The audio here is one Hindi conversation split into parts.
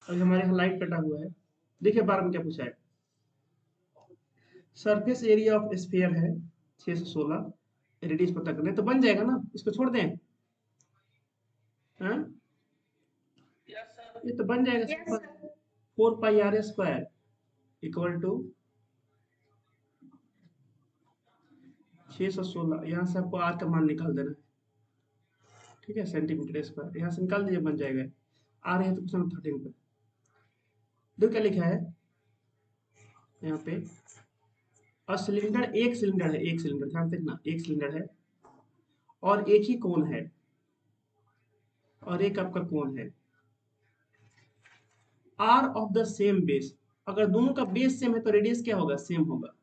और हमारे यहाँ लाइट कटा हुआ है। देखिए 12 में क्या पूछा है, सरफेस एरिया ऑफ स्फीयर है 616, रेडियस पता करना है, तो बन जाएगा ना, इसको छोड़ दें। हाँ, ये तो बन जाएगा yes simple. Sir. 4 pi r² equal to 616, यहाँ से आपको आर का मान निकाल देना है, ठीक है, सेंटीमीटर स्क्वायर, यहाँ से निकाल दीजिए, बन जाएगा। आ रहे हैं तो क्वेश्चन 13 पे देखो क्या लिखा है यहाँ पे, और सिलेंडर, एक सिलेंडर है, एक सिलेंडर, ध्यान से देखना, एक सिलेंडर है और एक ही कोण है, और एक आपका कोण है, are of the same base. अगर दोनों का बेस सेम है तो रेडियस क्या होगा, सेम होगा।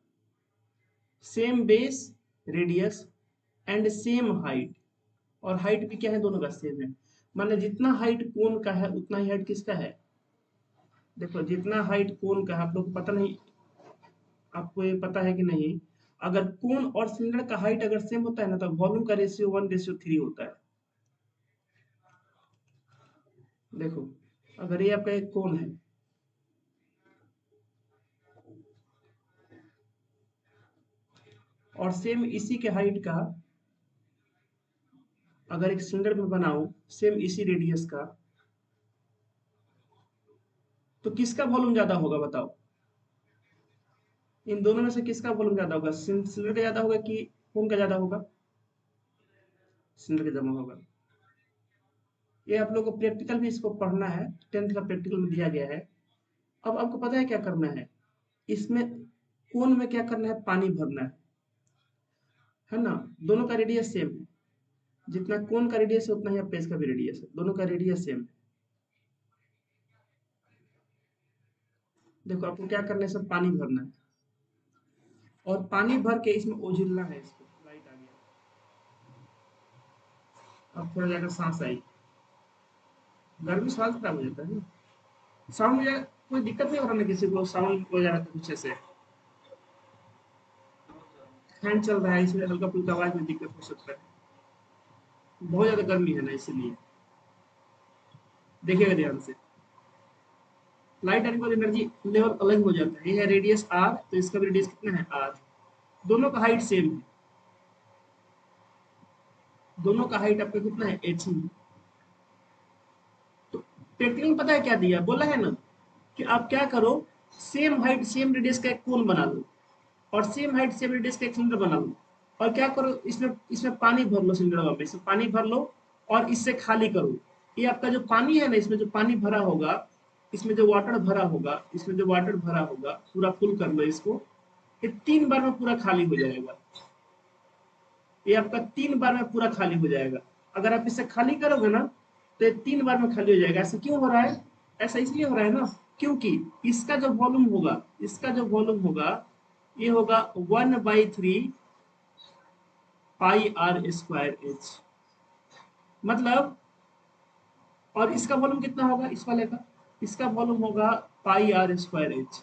Same base, radius and same height, और हाइट भी क्या है, दोनों का सेम है। माने जितना हाइट कोण का है उतना ही हाइट किसका है, देखो जितना हाइट कोण का है, आप लोग को पता नहीं, आपको ये पता है कि नहीं, अगर कोण और सिलेंडर का हाइट अगर सेम होता है ना, तो वॉल्यूम का रेशियो 1:3 होता है। देखो अगर ये आपका एक कोण है, और सेम इसी के हाइट का अगर एक सिलेंडर में बनाऊं, सेम इसी रेडियस का, तो किसका वॉल्यूम ज्यादा होगा बताओ, इन दोनों में से किसका वॉल्यूम ज्यादा होगा, सिलेंडर का ज्यादा होगा कि कोण का ज्यादा होगा, सिलेंडर का जमा होगा। ये आप लोग को प्रैक्टिकल भी इसको पढ़ना है, 10th का प्रैक्टिकल में दिया गया है। अब आपको पता है क्या करना है, इसमें कोण में क्या करना है, पानी भरना है ना। दोनों का रेडियस सेम है, जितना कोण का रेडियस है उतना ही आपका इसका भी रेडियस है, दोनों का रेडियस सेम है। देखो आपको क्या करना है, सब पानी भरना है, और पानी भर के इसमें उझिलना है इसको, लाइट आ गया, अब थोड़ा जाकर सांस आई, गर्मी स्वास्थ्य खराब हो जाता है ना। साउंड वगैरह कोई दिक्कत नहीं हो रहा ना किसी को, साउंड वगैरह का कुछ ऐसे, फैन चल रहा है इसलिए हल्का फुल्का आवाज में दिक्कत हो सकता है, बहुत ज्यादा गर्मी है ना इसीलिए। देखिएगा ध्यान से, लाइट आने के बाद एनर्जी लेवल अलग हो जाता है। ये है रेडियस आर, तो इसका भी रेडियस कितना है आर, दोनों का हाइट सेम है, दोनों का हाइट आपका कितना है एच ही। तो प्रैक्टिकल में पता है क्या दिया, बोला है ना कि आप क्या करो, सेम हाइट सेम रेडियस का एक कोन बना लो, और सेम हाइट सेम रेडियस का एक सिलेंडर बना लो, और क्या करो, इसमें इसमें पानी भर लो, सिलेंडर में इसमें पानी भर लो, और इससे खाली करो। ये आपका जो पानी है ना, इसमें जो पानी भरा होगा, इसमें जो वाटर भरा होगा, इसमें जो वाटर भरा होगा, पूरा फुल कर लो इसको, ये 3 बार में पूरा खाली हो जाएगा। ये आपका 3 बार में पूरा खाली हो जाएगा। अगर आप इसे खाली करोगे ना, तो ये 3 बार में खाली हो जाएगा। ऐसा क्यों हो रहा है, ऐसा इसलिए हो रहा है ना, क्योंकि इसका जो वॉल्यूम होगा, इसका जो वॉल्यूम होगा, ये होगा 1/3 πr² H, मतलब, और इसका वॉल्यूम कितना होगा इस वाले का, इसका वॉल्यूम होगा πr²H।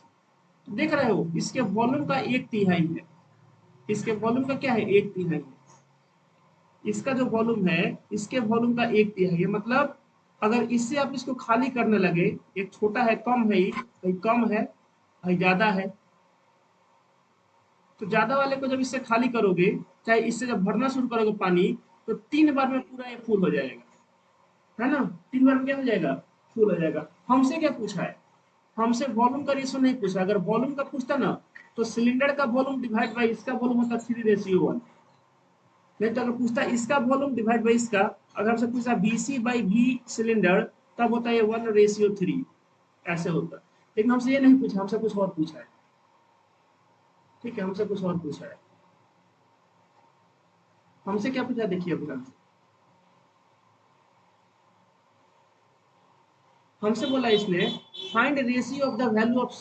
देख रहे हो, इसके वॉल्यूम का 1/3 है, इसके वॉल्यूम का क्या है, 1/3 है। इसका जो वॉल्यूम है, इसके वॉल्यूम का 1/3 है, मतलब अगर इससे आप इसको खाली करने लगे, एक छोटा है, कम है, भाई कम है, भाई ज्यादा है, तो ज्यादा वाले को जब इससे खाली करोगे, चाहे इससे जब भरना शुरू करोगे पानी, तो 3 बार में पूरा ये फुल हो जाएगा, है ना। 3 बार में क्या हो जाएगा, फुल हो जाएगा। हमसे क्या पूछा है, हमसे वॉल्यूम का रेशियो नहीं पूछा, अगर वॉल्यूम का पूछता ना, तो सिलेंडर का वॉल्यूम डिवाइड बाई इसका वॉल्यूम होता 3:1। नहीं तो अगर पूछता इसका वॉल्यूम डिवाइड बाई इसका, अगर हमसे पूछता BC/V सिलेंडर, तब होता है 1:3, ऐसे होता। लेकिन हमसे ये नहीं पूछा, हमसे कुछ और पूछा है, ठीक है, हमसे कुछ और पूछा है। हमसे क्या पूछा, देखिए अभी हमसे बोला इसने, find ratio of the value of,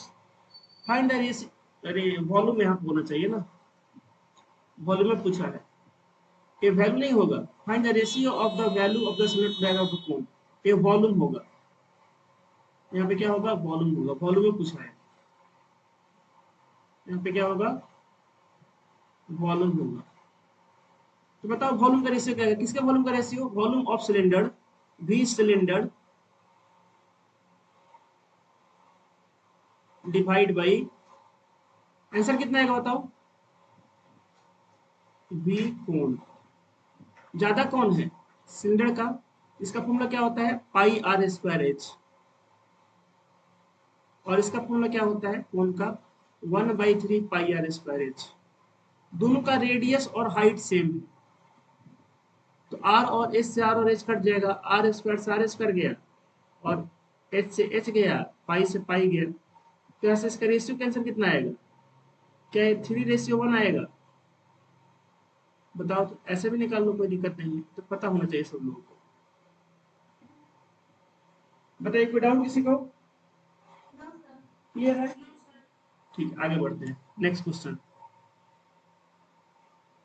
find the ratio, अरे वॉल्यूम यहाँ पे होना चाहिए ना, वॉल्यूम में पूछा है, ये वैल्यू नहीं होगा, find the ratio of the value of the cylinder of the कोन, ये वॉल्यूम होगा, यहाँ पे क्या होगा, वॉल्यूम होगा, वॉल्यूम में पूछा है, यहाँ पे क्या होगा, वॉल्यूम होगा। तो बताओ वॉल्यूम का रेशियो क्या है, किसके वॉल्यूम का ratio, volume of cylinder, V cylinder divide by, answer कितना आएगा बताओ? बी कोण, ज्यादा कौन है सिलेंडर का, इसका फॉर्मूला क्या होता है पाई आर स्क्वायर एच, और इसका फॉर्मूला क्या होता है कोण का 1/3 पाई आर स्क्वायर एच। दोनों का रेडियस और हाइट सेम है, तो आर और एच से आर और एच कट जाएगा, आर स्क्वायर से आर स्क्वायर गया और एच से एच गया, पाई से पाई गया, तो यहाँ से इसका रेशियो कैंसर कितना आएगा, क्या 3:1 आएगा? बताओ, तो ऐसे भी निकाल लो, कोई दिक्कत नहीं है, तो पता होना चाहिए सब लोगों को। बताइए कोई डाउट किसी को? क्लियर है? ठीक है, आगे बढ़ते हैं, नेक्स्ट क्वेश्चन।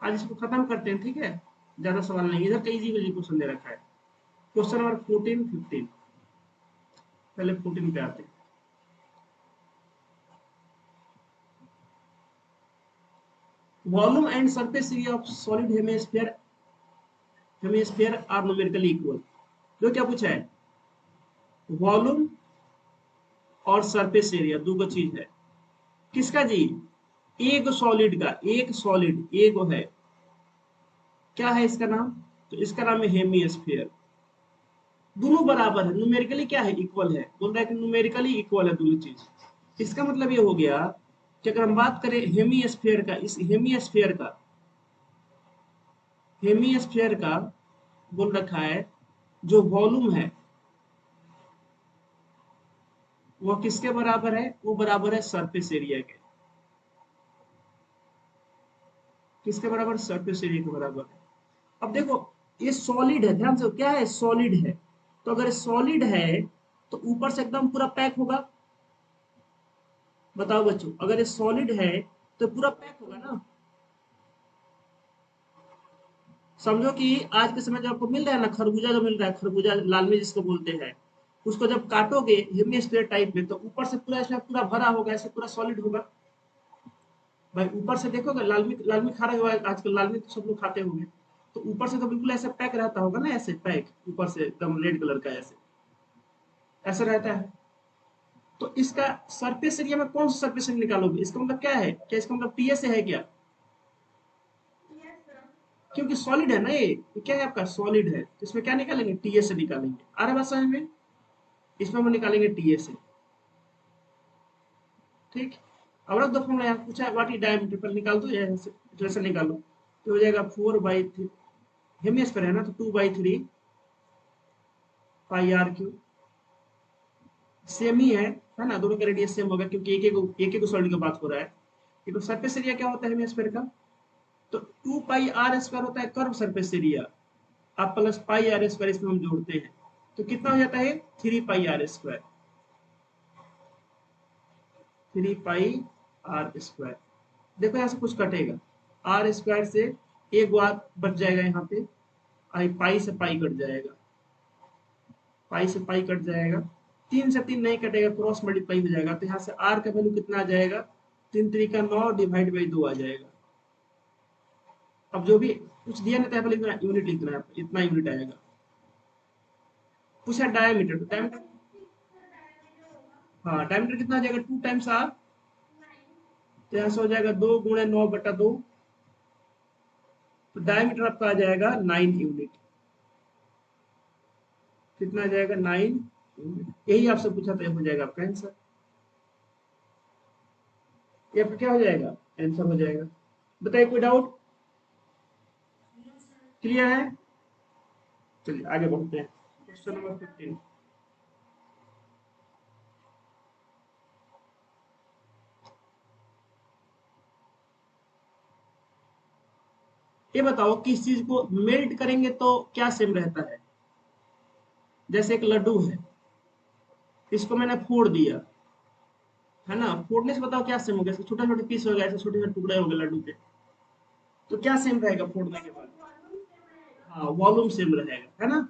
आज इसको खत्म करते हैं, ठीक है, ज्यादा सवाल नहीं, इधर कई इजी क्वेश्चन दे रखा है। क्वेश्चन नंबर 14 15, पहले 14 पे आते हैं। Volume and surface area of solid hemisphere are numerically equal. जो क्या पूछा है, वॉल्यूम और सरफेस एरिया दो चीज है, किसका जी, एक सॉलिड का, एक सॉलिड एक है, क्या है इसका नाम, तो इसका नाम है हेमिस्फीयर। दोनों बराबर है, न्यूमेरिकली क्या है इक्वल है, बोल रहा है कि न्यूमेरिकली इक्वल है दोनों चीज। इसका मतलब ये हो गया कि अगर हम बात करें हेमिस्फीयर का, इस हेमिस्फीयर का बोल रखा है जो वॉल्यूम है वो किसके बराबर है, वो बराबर है सरफेस एरिया के। किसके बराबर, सरफेस एरिया के बराबर है। अब देखो ये सॉलिड है, ध्यान से, क्या है सॉलिड है, तो अगर सॉलिड है तो ऊपर से एकदम पूरा पैक होगा। बताओ बच्चों, अगर ये सॉलिड है तो पूरा पैक होगा ना। समझो कि आज के समय जब आपको मिल रहा है ना खरबूजा, जो मिल रहा है खरबूजा लाल मिर्च जिसको बोलते हैं, उसको जब काटोगे हेमिस्फीयर टाइप में, तो ऊपर से पूरा इसमें पूरा भरा होगा, ऐसे पूरा सॉलिड होगा। भाई ऊपर से देखोगे, लाल मिर्च खा रहे हो आजकल, लाल मिर्च तो सब लोग खाते होंगे, तो ऊपर से तो बिल्कुल ऐसे पैक रहता होगा ना, ऐसे पैक ऊपर से एकदम रेड कलर का, ऐसे ऐसे रहता है। तो इसका सरफेस एरिया में कौन सा सरफेस एरिया निकालोगे, इसका मतलब क्या है, क्या इसका मतलब टीएस है क्या? क्योंकि सॉलिड है ना ये क्या है आपका सॉलिड है, तो इसमें क्या निकालेंगे टीएस से निकालेंगे। आ रहा बात समझ में, इसमें हम निकालेंगे टीएस से। ठीक, अब रख दो फॉर्मूला, यहाँ पूछा है व्हाट इज डायमीटर, पर निकाल दो, इक्वेशन निकालो, तो हो जाएगा 4/3, हेमिस्फीयर है ना, तो 2/3 पाई आर क्यू, सेम ही है ना, दोनों का रेडियस सेम होगा क्योंकि एक एक सॉलिड की बात हो रहा है। तो सरफेस एरिया क्या होता है हेमिस्फीयर का, तो 2 पाई आर स्क्वायर होता है कर्व सरफेस एरिया, आप प्लस पाई आर स्क्वायर इसमें हम जोड़ते हैं, तो कितना हो जाता है 3 pi r square, 3 pi r square. देखो यहाँ से कुछ कटेगा, आर स्क्वायर से एक बार बच जाएगा यहाँ पे, आई पाई से पाई कट जाएगा, पाई से पाई कट जाएगा, 3 से 3 नहीं कटेगा, क्रॉस मल्टीप्लाई हो जाएगा, तो यहाँ से आर का वैल्यू कितना आ जाएगा, 3 3 9 डिवाइड बाई 2 आ जाएगा। अब जो भी कुछ दिया नहीं था पहले यूनिट लिखना है, इतना यूनिट आएगा। पूछा डायमीटर, तो डायमीटर, हाँ डायमीटर कितना आ जाएगा 2 टाइम्स आर, तो यहाँ से हो जाएगा 2 × 9/2, तो डायमीटर आपका आ जाएगा 9 यूनिट। कितना आ जाएगा 9 यूनिट, यही आपसे पूछा था, हो जाएगा आपका आंसर, ये आपका क्या हो जाएगा आंसर हो जाएगा। बताइए कोई डाउट, क्लियर है? चलिए आगे बढ़ते हैं, क्वेश्चन नंबर 15। ये बताओ किस चीज को मेल्ट करेंगे तो क्या सेम रहता है। जैसे एक लड्डू है, इसको मैंने फोड़ दिया, है ना, फोड़ने से बताओ क्या सेम हो गया, छोटे छोटे पीस हो गए, ऐसे छोटे छोटे टुकड़े हो गए लड्डू के, तो क्या सेम रहेगा फोड़ने के बाद? हाँ वॉल्यूम सेम रहेगा, है ना,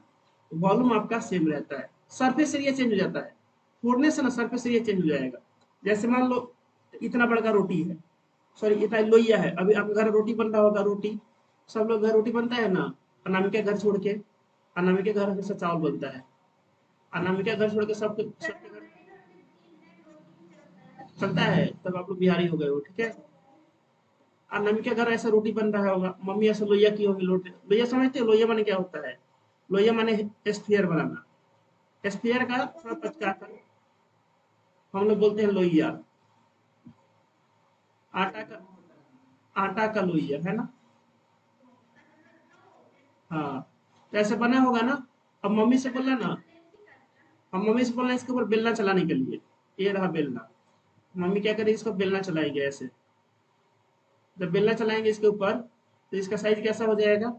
वॉल्यूम आपका सेम रहता है, सरफेस एरिया चेंज हो जाता है, फोड़ने से ना सरफेस एरिया चेंज हो जाएगा। जैसे मान लो इतना बड़का रोटी है, सॉरी इतना लोहिया है, अभी आपके घर रोटी बन रहा होगा, रोटी सब लोग घर रोटी बनता है ना, अनामिका घर छोड़ के, अनामिका घर हमेशा चावल बनता है, अनामिका घर छोड़ के सबके सबके घर, चलता है, तब आप लोग बिहारी हो गए हो, ठीक है। और मम्मी के घर ऐसा रोटी बन रहा होगा, मम्मी ऐसा लोहिया की होगी, रोटी लोहिया समझते हो, लोहिया माने क्या होता है? लोहिया माने स्फीयर बनाना। स्फीयर का थोड़ा पचका कर हम लोग बोलते हैं लोहिया। आटा का, आटा का लोहिया है ना। हाँ, तो ऐसे बना होगा ना। अब मम्मी से बोलना ना, अब मम्मी से बोलना इसके ऊपर बेलना चलाने के लिए। ये रहा बेलना। मम्मी क्या करेगी, इसको बेलना चलाएंगे ऐसे। जब बेलना चलाएंगे इसके ऊपर, तो इसका साइज कैसा हो जाएगा?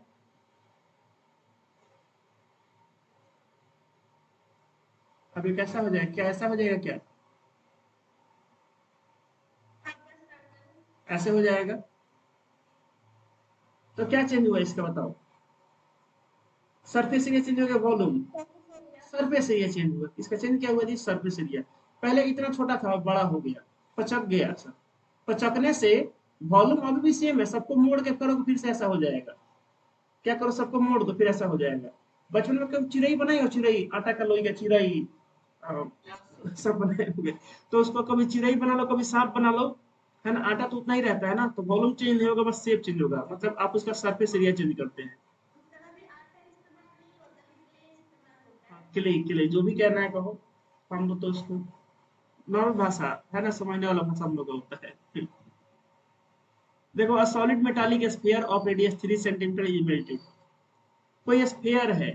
अभी कैसा हो जाएगा, क्या ऐसा हो जाएगा क्या? ऐसे हो जाएगा। तो क्या चेंज हुआ इसका बताओ? सरफेस एरिया चेंज हो गया, वॉल्यूम। सरफेस एरिया चेंज हुआ, इसका चेंज क्या हुआ जी? Surface area. पहले इतना छोटा था, अब बड़ा हो गया, पचक गया सर। पचकने से वॉल्यूम अभी भी सेम है, सबको मोड़ के करो फिर से ऐसा हो जाएगा। क्या करो, सबको मोड़ दो फिर ऐसा हो जाएगा। बचपन में कभी चिड़ई बनाई हो? चिड़ई, आटा का लोई का चिड़ई, अ, सब बनाए होंगे। तो उसको कभी चिड़ई बना लो, कभी सांप बना लो, है ना। आटा तो उतना ही रहता है ना, तो वॉल्यूम चेंज नहीं होगा, बस शेप चेंज होगा, मतलब आप उसका सरफेस एरिया चेंज करते हैं। किले किले जो भी कहना है कहो, हम लोग तो उसको नॉर्मल भाषा है ना, समझने वाला भाषा हम लोग का होता है। देखो, a solid metallic sphere of radius 3 centimetre is melted. कोई स्फीयर है,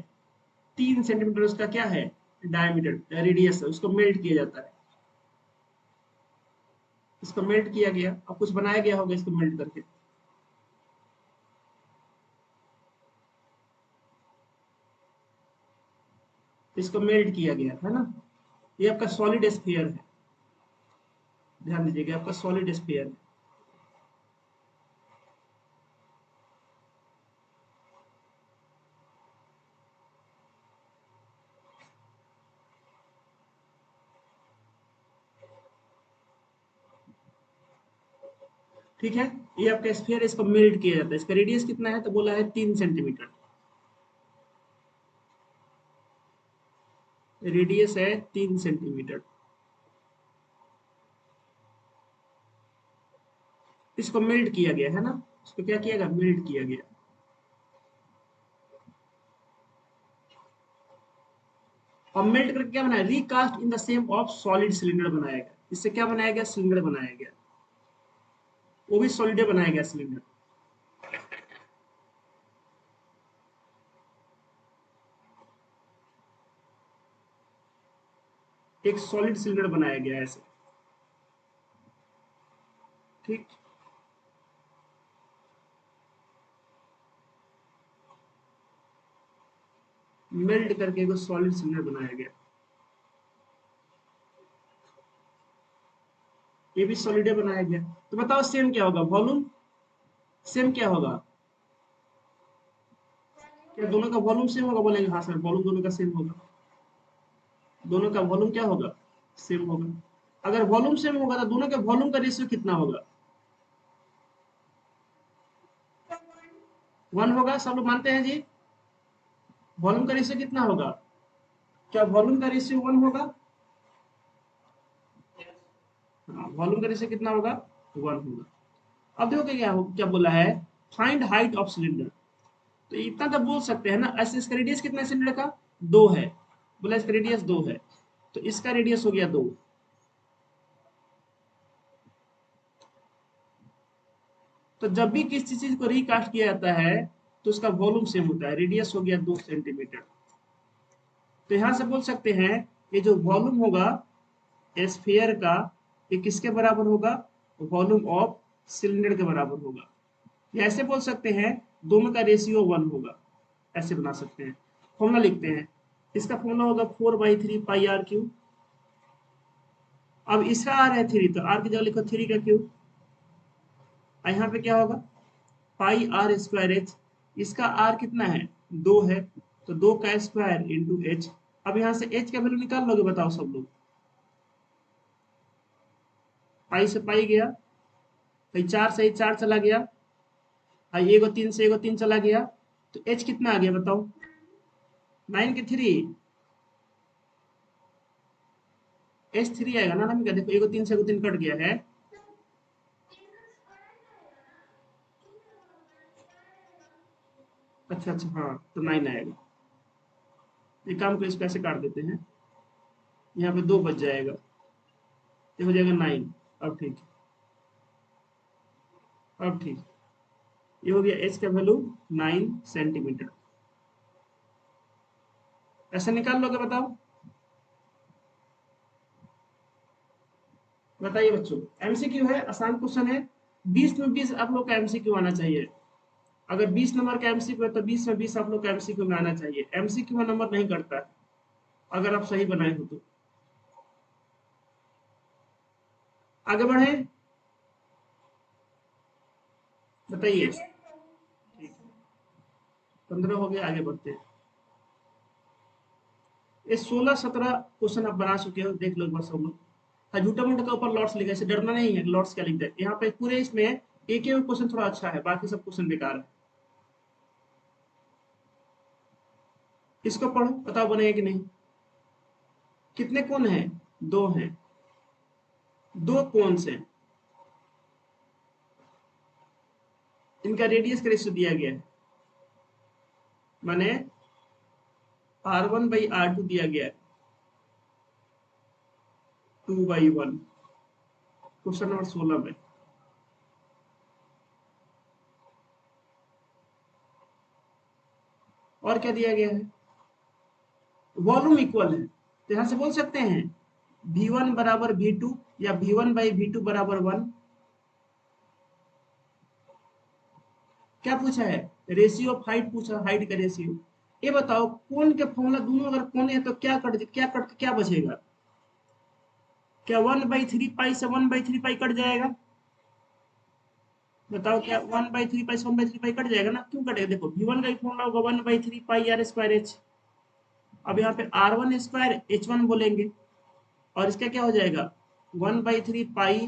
3 सेंटीमीटर उसका क्या है, डायमीटर, रेडियस है, उसको मेल्ट किया जाता है। इसको मेल्ट किया गया, अब कुछ बनाया गया होगा इसको मेल्ट करके। इसको मेल्ट किया गया है ना। ये आपका सॉलिड स्फीयर है, ध्यान दीजिएगा, आपका सॉलिड स्फीयर है। ठीक है, ये आपका स्फीयर, इसको मेल्ट किया जाता है। इसका रेडियस कितना है, तो बोला है 3 सेंटीमीटर। रेडियस है 3 सेंटीमीटर। इसको मेल्ट किया गया है ना। इसको क्या किया गया, मेल्ट किया गया। और मेल्ट करके क्या बनाया, recast in the shape of solid cylinder बनाया गया। इससे क्या बनाया गया, सिलेंडर बनाया गया। वो भी सॉलिड बनाया गया सिलेंडर। एक सॉलिड सिलेंडर बनाया गया ऐसे। ठीक, मेल्ट करके एक सॉलिड सिलेंडर बनाया गया। ये भी सॉलिड बनाया गया। तो बताओ सेम क्या होगा, वॉल्यूम सेम क्या होगा? क्या दोनों का वॉल्यूम सेम होगा? बोलेंगे हाँ सर, वॉल्यूम दोनों का सेम होगा। दोनों का वॉल्यूम क्या होगा, सेम होगा। अगर वॉल्यूम सेम होगा तो दोनों के वॉल्यूम का रेशियो कितना होगा? 1 होगा, सब लोग मानते हैं जी। वॉल्यूम का रेशियो कितना होगा? क्या वॉल्यूम का रेशियो 1 होगा? हाँ, वॉल्यूम का रेशियो कितना होगा, 1 होगा। अब देखो क्या बोला है, फाइंड हाइट ऑफ सिलेंडर। तो इतना तो बोल सकते हैं ना, ऐसे इसका रेडियस कितना है सिलेंडर का, 2 है। बोला इसका रेडियस 2 है, तो इसका रेडियस हो गया 2। तो जब भी किसी चीज को रिकास्ट किया जाता है, तो उसका वॉल्यूम सेम होता है। रेडियस हो गया 2 सेंटीमीटर। तो यहां से बोल सकते हैं, ये जो वॉल्यूम होगा स्फीयर का, ये किसके बराबर होगा, वॉल्यूम ऑफ सिलेंडर के बराबर होगा। या ऐसे बोल सकते हैं, दोनों का रेशियो 1 होगा। ऐसे बना सकते हैं। फॉर्मूला लिखते हैं, इसका फॉर्मूला होगा 4/3 पाई r क्यूब। अब इसका आर है 3, तो आर की जगह लिखो 3 का क्यूब। और यहाँ पे क्या होगा, पाई r² h। इसका आर कितना है, 2 है, तो 2 का स्क्वायर इंटू एच। अब यहाँ से एच का वैल्यू निकाल लोगे, बताओ सब लोग। पाई से पाई गया, भाई 4 से 4 चला गया, भाई एगो 3 से एगो 3 चला गया, तो एच कितना आ गया बताओ, 9 के 3। H3 आएगा ना क्या, देखो एगो 3 से एगो 3 कट गया है। अच्छा अच्छा, हाँ तो 9 आएगा। एक काम को इसको ऐसे काट देते हैं, यहाँ पे 2 बच जाएगा, ये हो जाएगा 9। अब ठीक अब ठीक, ये हो गया एच का वैल्यू 9 सेंटीमीटर। ऐसे निकाल लोगे, बताओ बताइए बच्चों। एमसीक्यू है, आसान क्वेश्चन है। 20 में 20 आप लोग का एमसीक्यू आना चाहिए। अगर 20 नंबर का एमसीक्यू है तो 20 में 20 आप लोग का एमसीक्यू में आना चाहिए। एमसीक्यू में नंबर नहीं करता है, अगर आप सही बनाए हो तो। आगे बढ़े, बताइए। ठीक है, 15 हो गया, आगे बढ़ते हैं। ये 16-17 क्वेश्चन आप बना चुके हो, देख लो एक बार सब लोग। हाँ, झूठा मूठा का ऊपर लॉट्स लिखा है, इसे डरना नहीं है, लॉट्स क्या लिखते हैं यहाँ पे पूरे इसमें। एक ही क्वेश्चन थोड़ा अच्छा है, बाकी सब क्वेश्चन बेकार है। इसको पढ़ो, बताओ बनेगा कि नहीं। कितने कोण हैं? 2 हैं। 2 कोण से इनका रेडियस का रेशियो दिया गया है, माने R1/R2 दिया गया है 2/1, क्वेश्चन नंबर 16 में। और क्या दिया गया है? वॉल्यूम इक्वल है, तो यहां से बोल सकते हैं V1 बराबर V2 या V1/V2 बराबर 1। क्या पूछा है? रेशियो ऑफ हाइट पूछा, हाइट का रेशियो। ये बताओ कोण के फॉर्मूला दोनों अगर कोण है तो क्या कट के क्या बचेगा? क्या 1/3 पाई से 1/3 पाई कट जाएगा? बताओ, क्या 1/3 पाई से 1/3 पाई कट जाएगा ना? क्यों कटेगा? देखो V1 का फॉर्मूला होगा 1/3 पाई R² H। अब यहाँ पे R1² H1 बोलेंगे, और इसका क्या हो जाएगा? 1/3 पाई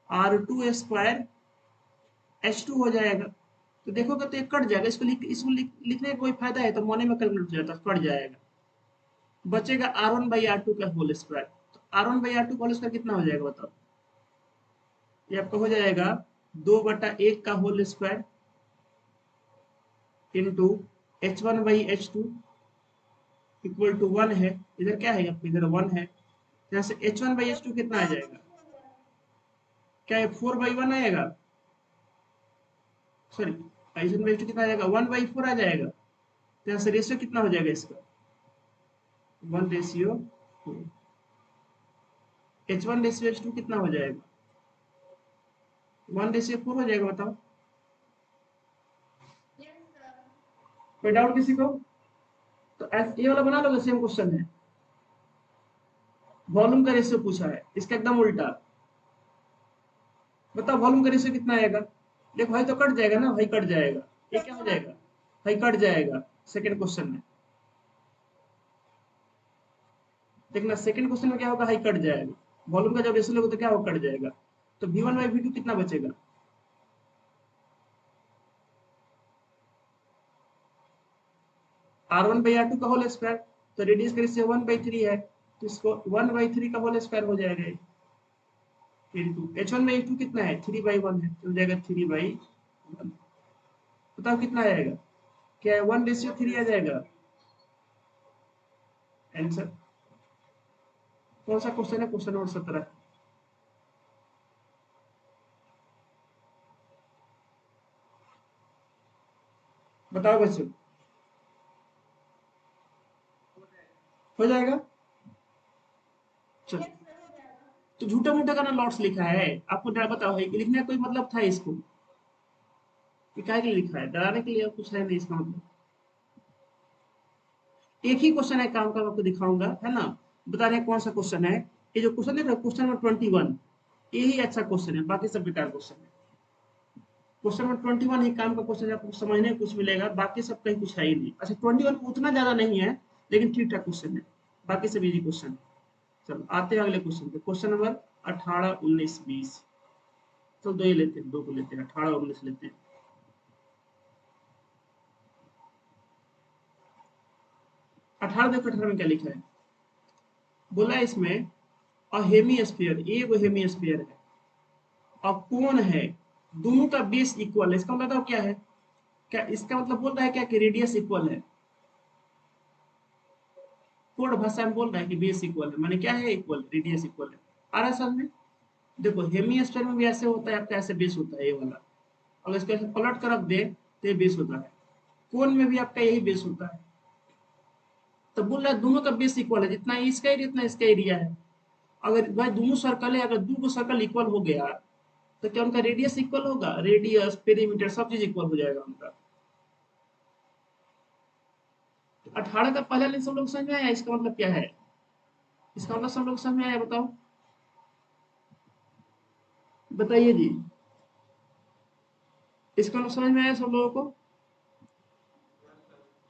R2² H2 हो जाएगा। तो देखोगे तो ये कट जाएगा, लिखने का कोई फायदा है? तो मोने में कैलकुलेट हो जाता, कट जाएगा। बचेगा R1/R2 का होल स्क्वायर। तो R1/R2 का होल स्क्वायर कितना हो जाएगा बताओ? ये आपका हो जाएगा 2/1 का whole square into H1/H2 equal to 1 है। इधर क्या है? इधर 1 है, यहाँ से H1/H2 कितना आ जाएगा? क्या ये 4/1 आएगा? सॉरी, H1/H2 कितना आ जाएगा? 1/4 आ जाएगा। तो यहाँ से रेशियो कितना हो जाएगा इसका? 1:4। H1:H2 कितना हो जाएगा? 1:4 हो जाएगा, बताओ। कोई डाउट किसी को? तो ये वाला बना लोगे, सेम क्वेश्चन है। वॉल्यूम का रेशियो पूछा है, इसका एकदम उल्टा। बताओ वॉल्यूम का रेशियो कितना आएगा? देखो भाई तो कट जाएगा ना, भाई कट जाएगा। ये क्या हो जाएगा? भाई कट जाएगा सेकंड क्वेश्चन में। देखना सेकंड क्वेश्चन में क्या होगा, हाई कट जाएगा। वॉल्यूम का जब रेशियो लोगे तो क्या होगा, कट जाएगा। तो V1/V2 कितना बचेगा? R1/R2 का होल स्क्वायर। तो रेडियस का रेशियो 1/3 है, तो इसको 1/3 का होल स्क्वायर हो जाएगा। इंटू H1/H2 कितना है? 3/1 है, तो हो जाएगा 3/1। बताओ कितना आएगा? क्या है? 1:3 आ जाएगा आंसर। कौन सा क्वेश्चन है? Question number 17। बताओ बच्चों, हो जाएगा। चलो, तो झूठा मूठा का ना लॉट्स लिखा है, आपको डर बताओ है कि लिखने का कोई मतलब था इसको? ये काहे के लिए लिखा है? डराने के लिए? और कुछ है नहीं इसका मतलब। एक ही क्वेश्चन है काम का, मैं आपको दिखाऊंगा, है ना। बता रहे हैं कौन सा क्वेश्चन है। ये जो क्वेश्चन है क्वेश्चन नंबर 21, यही अच्छा क्वेश्चन है, बाकी सब बेकार क्वेश्चन है। क्वेश्चन नंबर 21 ही काम का क्वेश्चन है, आपको समझने में कुछ मिलेगा, बाकी सब कहीं कुछ है ही नहीं। अच्छा 21 उतना ज्यादा नहीं है, लेकिन ठीक ठाक क्वेश्चन है, बाकी सब इजी क्वेश्चन। चलो आते हैं अगले क्वेश्चन पे, क्वेश्चन नंबर 18, 19, 20। तो दो ही लेते हैं, दो को लेते हैं, 18 और 19 लेते हैं। 18 देखो 18 में क्या लिखा है, बोला है इसमें अ हेमिस्फीयर, ये वो हेमिस्फीयर है, अब कोण है, दोनों का बेस इक्वल है, इसका मतलब बताओ क्या है, क्या इसका मतलब बोल रहा है क्या कि रेडियस इक्वल है, कोड भाषा में बोल रहा है कि बेस इक्वल है, माने क्या है इक्वल, रेडियस इक्वल है। आ रहा है समझ में? देखो हेमिस्फीयर में भी ऐसे होता है, आपका ऐसे बेस होता है ये वाला, अगर इसको ऐसे पलट कर रख दे तो ये बेस होता है, कोण में भी आपका यही बेस होता है। तो बोल रहा है दोनों का बेस इक्वल है, जितना इसका एरिया उतना इसका एरिया है। अगर भाई दोनों सर्कल है, अगर दो सर्कल इक्वल हो गया तो क्या उनका रेडियस इक्वल होगा, रेडियस पेरीमीटर सब चीज इक्वल हो जाएगा उनका। 18 का पहला लेंस हम लोग समझ में आया, इसका मतलब क्या है, इसका मतलब सब लोग समझ में आया, बताओ, बताइए जी, इसका मतलब समझ में आया सब लोगों को?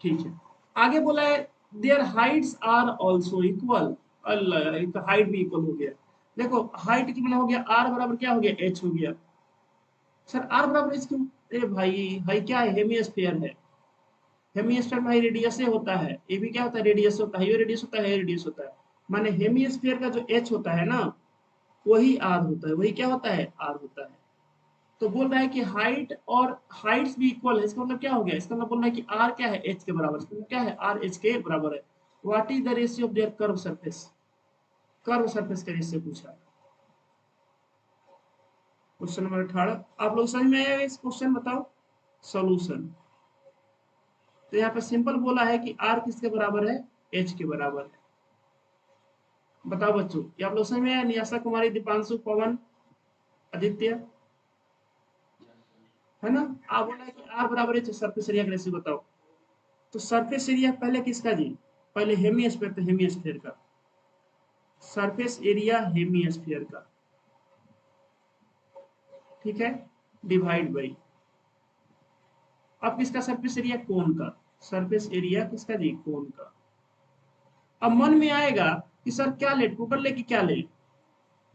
ठीक है, आगे बोला है there heights are also equal, अल्लाह हाइट भी इक्वल हो गया। देखो हाइट कितना हो गया, आर बराबर क्या हो गया, एच हो गया। सर आर बराबर एच क्यों, अरे भाई भाई क्या है, हेमिस्फीयर है, हेमिस्फीयर में रेडियस से होता है, ये भी क्या होता है, रेडियस होता है, ये रेडियस होता है, ये रेडियस होता है, माने हेमिस्फीयर का जो एच होता है ना, वही आर होता है, वही क्या होता है, आर होता है। तो बोल रहा है कि हाइट और हाइट्स भी इक्वल है, इसका मतलब क्या हो गया, इसका मतलब बोल रहा है कि आर क्या है, एच के बराबर, इसका मतलब क्या है, आर एच के बराबर है। What is the ratio of their curve surface, curve surface का रेशियो पूछा है। क्वेश्चन नंबर 18, आप लोग समझ में आया इस क्वेश्चन, बताओ सॉल्यूशन। तो यहाँ पे सिंपल बोला है कि आर किसके बराबर है, एच के बराबर है। बताओ बच्चों, ये आप लोग समझ में आया, नियाशा कुमारी, दीपांशु, पवन, आदित्य, है ना? आप बोला है कि आर बराबर है सरफेस एरिया का रेशियो बताओ। तो सरफेस एरिया पहले किसका जी, पहले हेमिस्फीयर, तो हेमिस्फीयर का सरफेस एरिया, हेमिस्फीयर का, ठीक है, डिवाइड बाई, अब किसका सरफेस एरिया, कोन का, सरफेस एरिया किसका जी, कोन का। अब मन में आएगा कि सर क्या ले, टोटल ले कि क्या ले,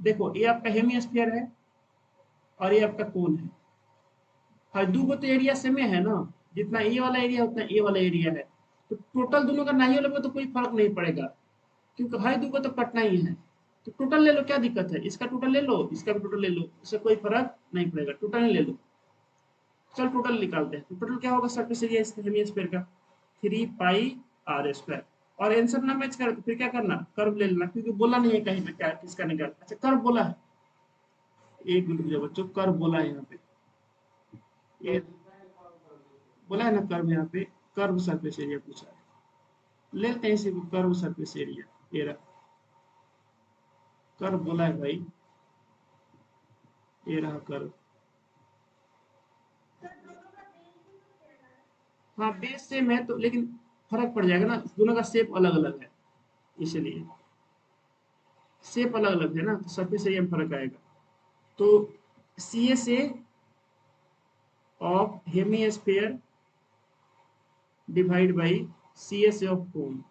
देखो ये आपका हेमिस्फीयर है और ये आपका कोन है, हर दो को तो एरिया सेम है ना, जितना ए वाला एरिया उतना ए वाला एरिया है, तो टोटल दोनों का नहीं लगेगा तो कोई फर्क नहीं पड़ेगा, क्योंकि हर दो को तो कटना ही है। तो टोटल ले लो, क्या दिक्कत है, इसका टोटल ले लो, इसका भी टोटल ले लो, इससे कोई फर्क नहीं पड़ेगा, टोटल ही ले लो। चल टोटल निकालते हैं, तो टोटल क्या होगा सरफेस एरिया इस हेमिस्फीयर का, 3 पाई आर स्क्वायर। और आंसर ना मैच कर तो फिर क्या करना, कर्व ले लेना, क्योंकि बोला नहीं है कहीं पे क्या किसका निकाल, अच्छा कर्व बोला है, एक मिनट जो बच्चों, कर्व बोला है यहाँ पे, ये बोला है ना कर्व, यहाँ पे कर्व सरफेस एरिया पूछा है, लेते हैं इसी को, कर्व सरफेस एरिया, ये रहा कर्व बोला है भाई, ये रहा कर्व। हाँ बेस सेम है तो, लेकिन फर्क पड़ जाएगा ना, दोनों का शेप अलग अलग है, इसलिए शेप अलग अलग है ना, तो सरफेस एरिया में फर्क आएगा। तो C S A of hemisphere divide by C S A of cone,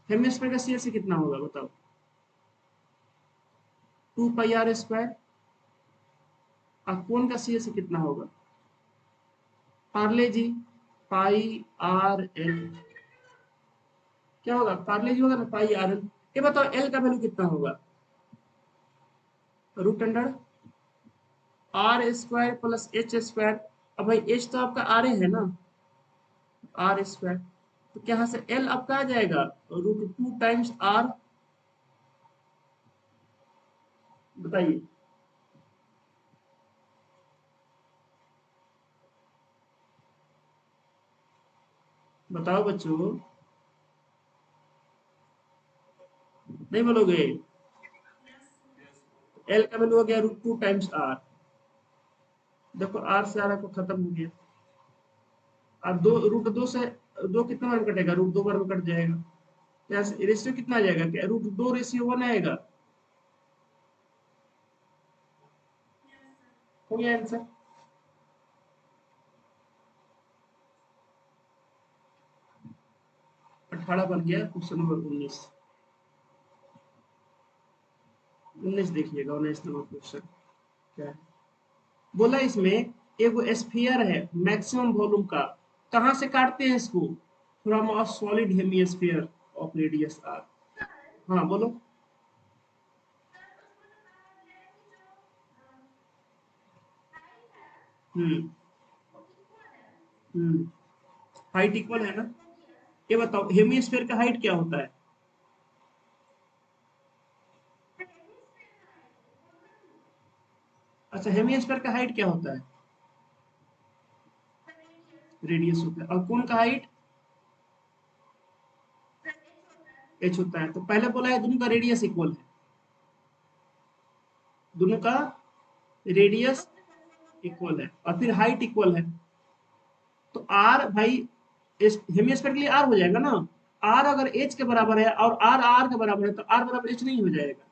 hemisphere का सी एस ए कितना होगा बताओ, 2 पाई आर स्क्वायर, और कोन का सी एस ए कितना होगा, पार्ले जी, पाई आर एल, क्या होगा, पार्ले जी होगा ना, पाई आर एल। ये बताओ एल का वैल्यू कितना होगा, root under R square plus H square, अब भाई एच तो आपका आर है ना, आर स्क्वायर, तो क्या से एल आपका आ जाएगा, √2 आर, बताइए, बताओ बच्चों, नहीं बोलोगे, एल का वैल्यू हो गया √2 आर, देखो आर से आर को खत्म हो गया, अब दो √2 से दो कितना बार में कटेगा, √2 बार में कट जाएगा, यहाँ से रेशियो कितना आ जाएगा, क्या √2:1 आएगा, हो गया आंसर। 18 बन गया, क्वेश्चन नंबर 19 देखिएगा, 19 नंबर क्वेश्चन क्या है, बोला इसमें एक स्फीयर है मैक्सिमम वॉल्यूम का, कहाँ से काटते हैं इसको? From a solid hemisphere of radius R. हाँ बोलो। हम्म। हम्म। हाइट इक्वल है ना? ये बताओ हेमिस्फीयर का हाइट क्या होता है? अच्छा, हेमिस्फीयर का हाइट क्या होता है? रेडियस होता है। और कोन का हाइट? एच होता है। तो पहले बोला है दोनों का रेडियस इक्वल है, दोनों का रेडियस इक्वल है और फिर हाइट इक्वल है। तो आर भाई, हेमिस्फीयर के लिए आर हो जाएगा ना। आर अगर एच के बराबर है और आर आर के बराबर है तो आर बराबर एच नहीं हो जाएगा।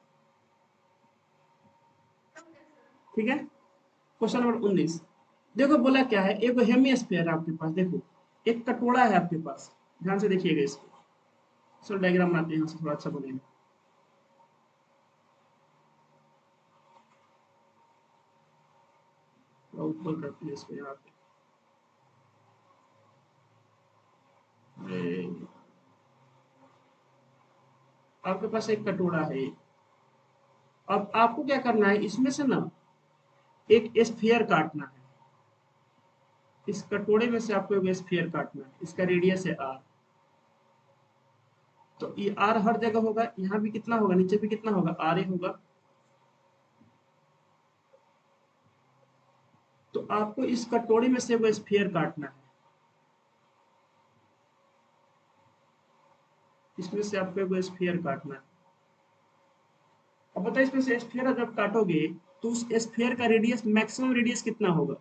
ठीक है। Question number 19। देखो बोला क्या है, एक हेमिस्फीयर है आपके पास, देखो एक कटोरा है आपके पास, ध्यान से देखिएगा इसको। चलो डायग्राम बनाते हैं, यहाँ से थोड़ा अच्छा बनेगा। थोड़ा ऊपर करते हैं इसको यहाँ पे। आपके पास एक कटोरा है। अब आपको क्या करना है, इसमें से ना एक स्फीयर काटना है। इस कटोरे में से आपको एक स्फीयर काटना है, इसका रेडियस है आर। तो ये आर हर जगह होगा, यहाँ भी कितना होगा, नीचे भी कितना होगा, आर ही होगा। तो आपको इस कटोरे में से वो स्फीयर काटना है, इसमें से आपको वो स्फीयर काटना है। अब बताइए इसमें से स्फीयर जब काटोगे तो उस स्फीयर का रेडियस, मैक्सिमम रेडियस कितना होगा?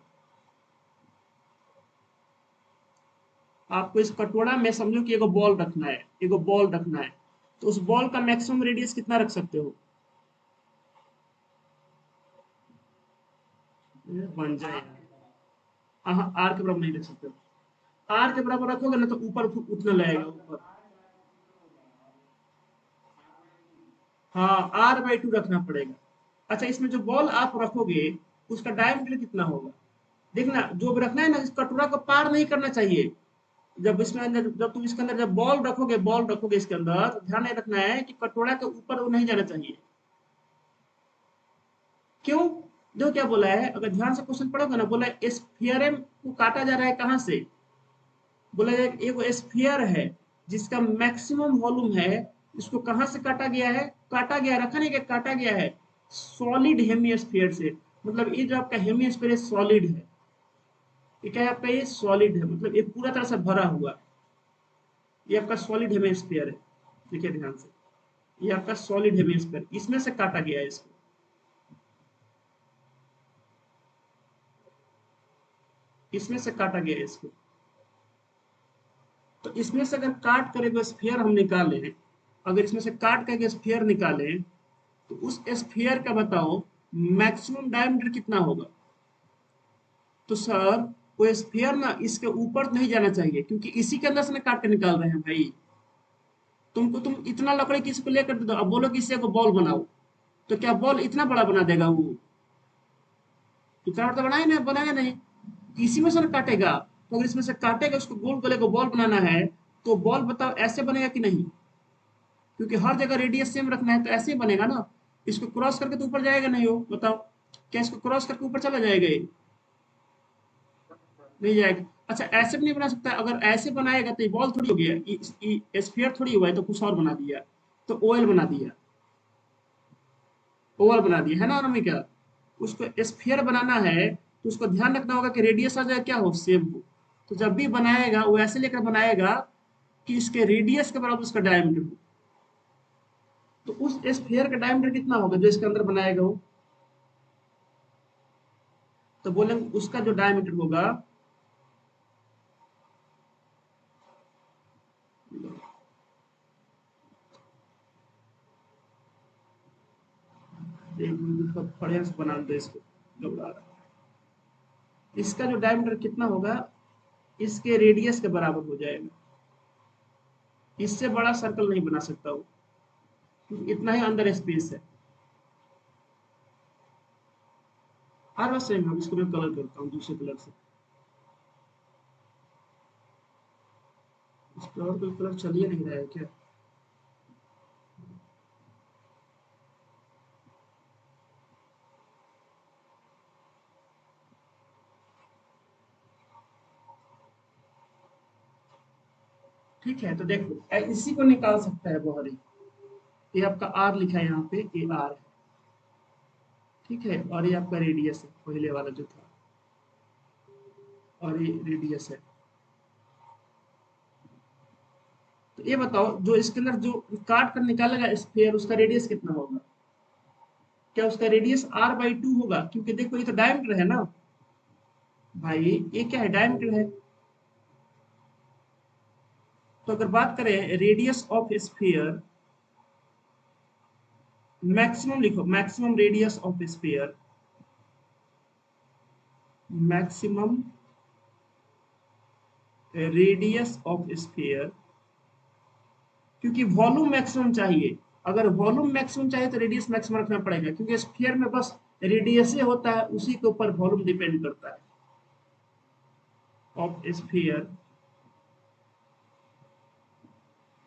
आपको इस कटोरा में समझो कि एगो बॉल रखना है, एगो बॉल रखना है, तो उस बॉल का मैक्सिमम रेडियस कितना रख सकते हो? बन जाए। हाँ, आर के बराबर नहीं रख सकते हो। आर के बराबर रखोगे ना तो ऊपर उतना लगेगा ऊपर। हाँ, आर बाई टू रखना पड़ेगा। अच्छा, इसमें जो बॉल आप रखोगे उसका डायमीटर कितना होगा? देखना, जो भी रखना है ना, इस कटोरा को पार नहीं करना चाहिए। जब इसमें अंदर, जब तुम इसके अंदर जब बॉल रखोगे इसके अंदर, तो ध्यान नहीं रखना है कि कटोरा के ऊपर वो नहीं जाना चाहिए। क्यों? देखो क्या बोला है, अगर ध्यान से क्वेश्चन पढ़ोगे ना, बोला है स्फीयर को काटा जा रहा है कहाँ से? बोला है एक स्फीयर है जिसका मैक्सिमम वॉल्यूम है, इसको कहाँ से काटा गया है? काटा गया, रखा नहीं, कि काटा गया है सॉलिड हेमिस्फीयर से। मतलब ये जो आपका हेमिस्फीयर सॉलिड है, ये क्या है आपका, ये सॉलिड है, मतलब ये पूरा तरह से भरा हुआ। ये आपका सॉलिड हेमिस्फीयर है। देखिए ध्यान से, ये आपका सॉलिड हेमिस्फीयर, इसमें से काटा गया है इसको, इसमें से काटा गया है इसको। तो इसमें से अगर काट कर एक स्फीयर हम निकालें, अगर इसमें से काट कर एक स्फीयर निकालें, तो उस स्फीयर का बताओ मैक्सिमम डायमीटर कितना होगा? तो सर, वो स्फीयर ना इसके ऊपर नहीं जाना चाहिए, क्योंकि इसी के अंदर से ना काट के निकाल रहे हैं भाई। तुम इतना लकड़ी किसी को लेकर दे दो, अब बोलो कि इससे को बॉल बनाओ, तो क्या बॉल इतना बड़ा बना देगा वो? इतना बड़ा तो बनाए ना, बनाएगा नहीं। इसी में से ना काटेगा। तो अगर इसमें से काटेगा, उसको गोल गले को बॉल बनाना है, तो बॉल बताओ ऐसे बनेगा कि नहीं? क्योंकि हर जगह रेडियस सेम रखना है, तो ऐसे ही बनेगा ना। इसको क्रॉस करके तो ऊपर जाएगा नहीं वो, बताओ। क्या इसको क्रॉस करके ऊपर चला जाएगा ये? नहीं जाएगा। अच्छा, ऐसे भी नहीं बना सकता? अगर ऐसे बनाएगा तो ये बॉल थोड़ी हो गया, स्फीयर थोड़ी हुआ है, तो कुछ और बना दिया, तो ओवल बना दिया, ओवल बना दिया है ना अनामिका? उसको स्फीयर बनाना है तो उसको ध्यान रखना होगा कि रेडियस आ जाए क्या हो, सेम हो। तो जब भी बनाएगा वो ऐसे लेकर बनाएगा कि इसके रेडियस के बराबर उसका डायमीटर हो। तो उस स्फीयर का डायमीटर कितना होगा जो इसके अंदर बनाएगा वो? तो बोलेंगे उसका जो डायमीटर होगा, एक मिनट का बढ़िया से बना दो इसको, घबरा रहा है। इसका जो डायमीटर कितना होगा, इसके रेडियस के बराबर हो जाएगा। इससे बड़ा सर्कल नहीं बना सकता वो, क्योंकि इतना ही अंदर स्पेस है। हर बार सेम है, इसको मैं कलर करता हूँ दूसरे कलर से। इस पर और कोई कलर चल ही नहीं रहा है क्या? ठीक है, तो देखो इसी को निकाल सकता है बाहर ही। ये आपका आर लिखा है यहाँ पे, ये आर है। ठीक है, और ये आपका रेडियस है पहले वाला जो था, और ये रेडियस है। तो ये बताओ, जो इसके अंदर जो काट कर निकालेगा स्फीयर, उसका रेडियस कितना होगा? क्या उसका रेडियस आर बाई टू होगा? क्योंकि देखो ये तो डायमीटर है ना भाई, ये क्या है, डायमीटर है। तो अगर बात करें रेडियस ऑफ स्फीयर, मैक्सिमम लिखो, maximum radius of sphere, maximum radius of sphere, क्योंकि वॉल्यूम मैक्सिमम चाहिए। अगर वॉल्यूम मैक्सिमम चाहिए तो रेडियस मैक्सिमम रखना पड़ेगा, क्योंकि स्फीयर में बस रेडियस ही होता है, उसी के ऊपर वॉल्यूम डिपेंड करता है। ऑफ स्फीयर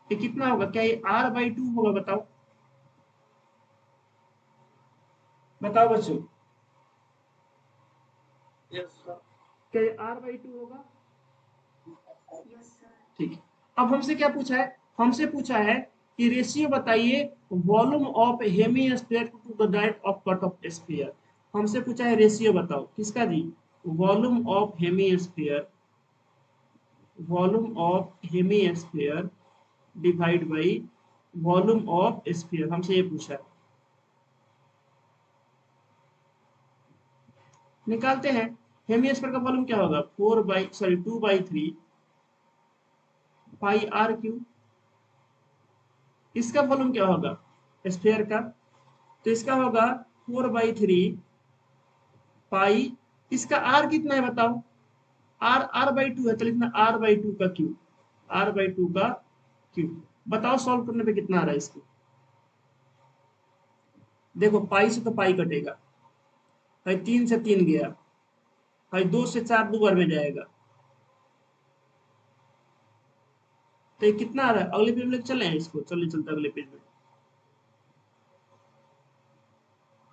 ये कितना होगा? क्या ये आर बाई टू होगा? बताओ बताओ बच्चों, क्या ये आर बाई टू होगा? ठीक है। अब हमसे क्या पूछा है? हमसे पूछा है कि रेशियो बताइए volume of hemisphere to the that of cut off sphere. हमसे पूछा है रेशियो बताओ, किसका जी? Volume of hemisphere, volume of hemisphere divide by volume of sphere, हमसे ये पूछा है। निकालते हैं। हेमी स्फीयर का वॉल्यूम क्या होगा? 2/3 पाई आर क्यू। इसका वॉल्यूम क्या होगा स्फीयर का? तो इसका होगा 4/3 पाई, इसका आर कितना है बताओ? आर आर बाई टू है, तो लिखना आर बाई टू का क्यू, आर बाई टू का क्यू। बताओ सॉल्व करने पे कितना आ रहा है इसको? देखो पाई से तो पाई कटेगा भाई, 3 से 3 गया भाई, 2 से 4 दो बार में जाएगा। तो ये कितना आ रहा है? अगले पेज में चले हैं इसको, चलिए चलते अगले पेज में।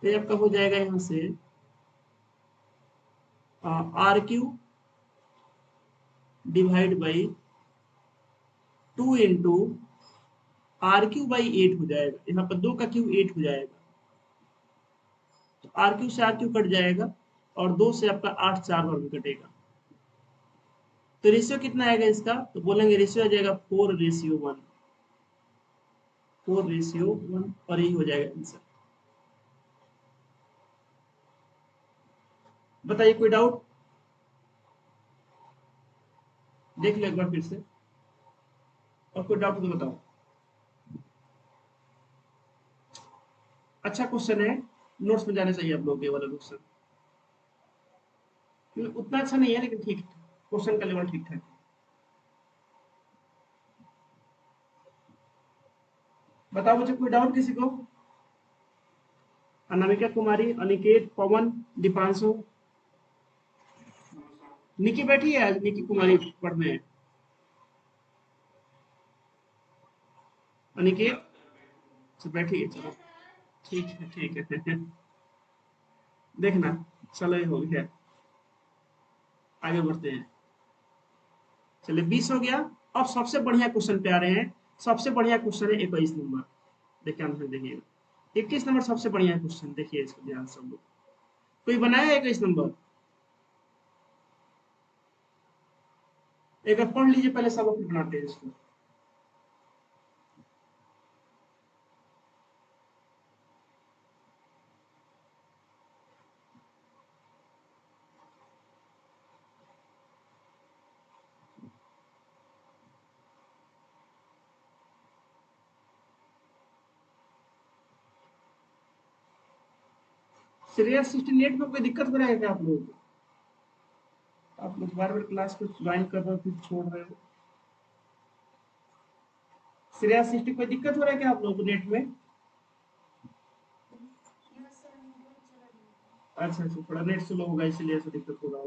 तो ये आपका हो जाएगा यहाँ से R cube divide by 2 into R cube by 8 हो जाएगा। यहाँ पर 2 का क्यू 8 हो जाएगा, तो आर क्यू से आर क्यू कट जाएगा, और 2 से आपका 8 4 बार में कटेगा। तो रेशियो कितना आएगा इसका? तो बोलेंगे रेशियो आ जाएगा 4:1, 4:1, और यही हो जाएगा आंसर। बताइए कोई डाउट? देख लो एक बार फिर से, और कोई डाउट तो बताओ। अच्छा क्वेश्चन है, नोट्स में जाने चाहिए आप लोग ये वाला क्वेश्चन। उतना अच्छा नहीं है लेकिन ठीक है, क्वेश्चन का लेवल ठीक ठाक है। बताओ मुझे, कोई डाउट किसी को? अनामिका कुमारी, अनिकेत, पवन, दीपांशु, निकी बैठी है आज, निकी कुमारी पढ़ने है। अनिकेत से बैठी है, चलो ठीक है देखना, चलो ये हो गया, आगे बढ़ते हैं। चलिए 20 हो गया। अब सबसे बढ़िया क्वेश्चन पे आ रहे हैं। सबसे बढ़िया क्वेश्चन है 21 नंबर। देखिए आंसर देखिएगा। 21 नंबर सबसे बढ़िया क्वेश्चन, देखिए इसको ध्यान से सब लोग। कोई बनाया 21 नंबर? एक बार पढ़ लीजिए पहले, सब लोग फिर बनाते हैं इसको। सीरियस 68 में कोई दिक्कत हो रहा है क्या आप लोगों को? आप लोग बार बार क्लास को ज्वाइन कर रहे हो फिर छोड़ रहे हो। सीरियस 60 कोई दिक्कत हो रहा है क्या आप लोगों को नेट में? अच्छा अच्छा, थोड़ा नेट स्लो होगा इसलिए ऐसा दिक्कत होगा।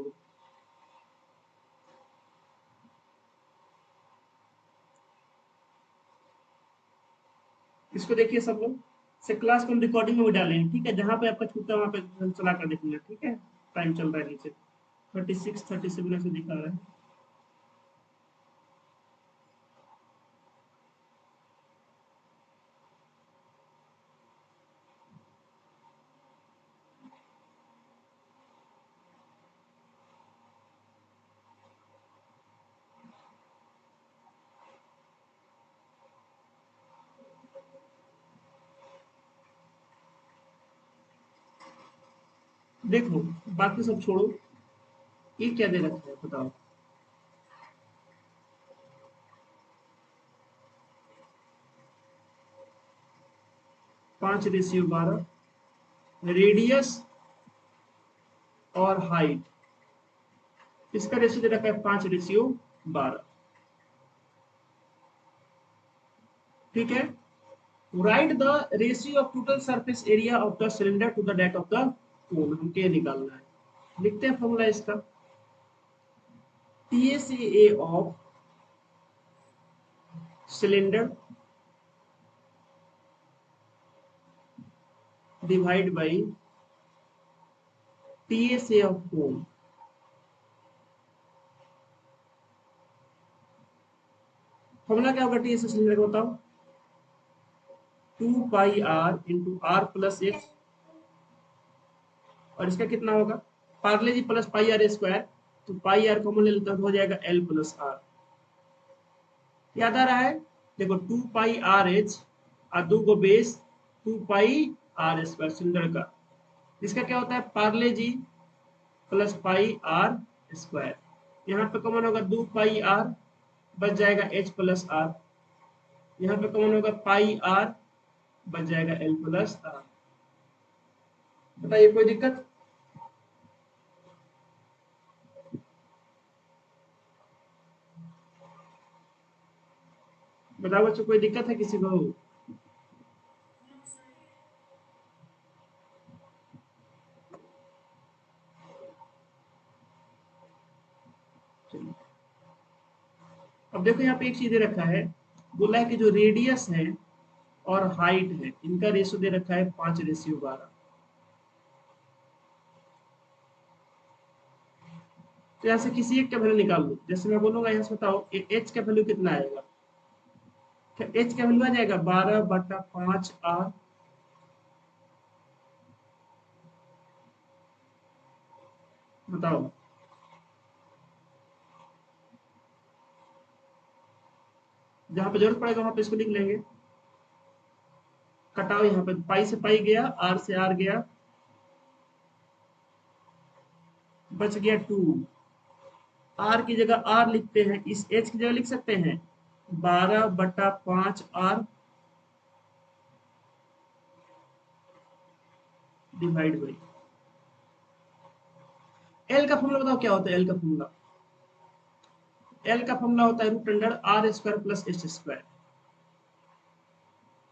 इसको देखिए सब लोग, से क्लास को हम रिकॉर्डिंग में भी डालेंगे, ठीक है? जहाँ पे आपका छूटा वहाँ पे चला कर देखेंगे, ठीक है? टाइम चल रहा है नीचे, 36:37 ऐसे दिखा रहा है। देखो, बाकी सब छोड़ो, ये क्या दे रखा है बताओ? 5:12, रेडियस और हाइट, इसका रेशियो दे रखा है 5:12। ठीक है? Write the ratio of total surface area of the cylinder to the that of the cone, हमको ये निकालना है। लिखते हैं फॉर्मूला इसका, TSA of cylinder divide by TSA of cone. Formula क्या होगा TSA सिलेंडर का बताओ? 2πr into are plus x, और इसका कितना होगा? पार्ले जी प्लस पाई आर स्क्वायर, तो पाई आर कॉमन ले लेते हैं तो हो जाएगा एल प्लस आर। याद आ रहा है? देखो 2πr h और दो गो बेस 2πr² सिलेंडर का, इसका क्या होता है? पार्ले जी प्लस पाई आर स्क्वायर, यहाँ पे कॉमन होगा 2πr, बच जाएगा h प्लस आर, यहाँ पे कॉमन होगा पाई आर, बच जाएगा एल प्लस आर। बताइए कोई दिक्कत? बताओ बच्चों, कोई दिक्कत है किसी को? चलिए, अब देखो यहाँ पे एक चीज दे रखा है, बोला है कि जो रेडियस है और हाइट है, इनका रेशियो दे रखा है 5:12। तो यहाँ से किसी एक का वैल्यू निकाल लो, जैसे मैं बोलूंगा यहाँ से बताओ एच का वैल्यू कितना आएगा? एच का वैल्यू आ जाएगा 12/5 आर, बताओ। जहां पे जरूरत पड़ेगा वहां पे इसको लिख लेंगे। कटाओ, यहाँ पे पाई से पाई गया, आर से आर गया, बच गया 2। आर की जगह आर लिखते हैं, इस एच की जगह लिख सकते हैं 12/5 आर डिवाइड बाई एल का फॉर्मूला बताओ क्या होता है? एल का फॉर्मूला, एल का फॉर्मूला होता है √r² plus H square,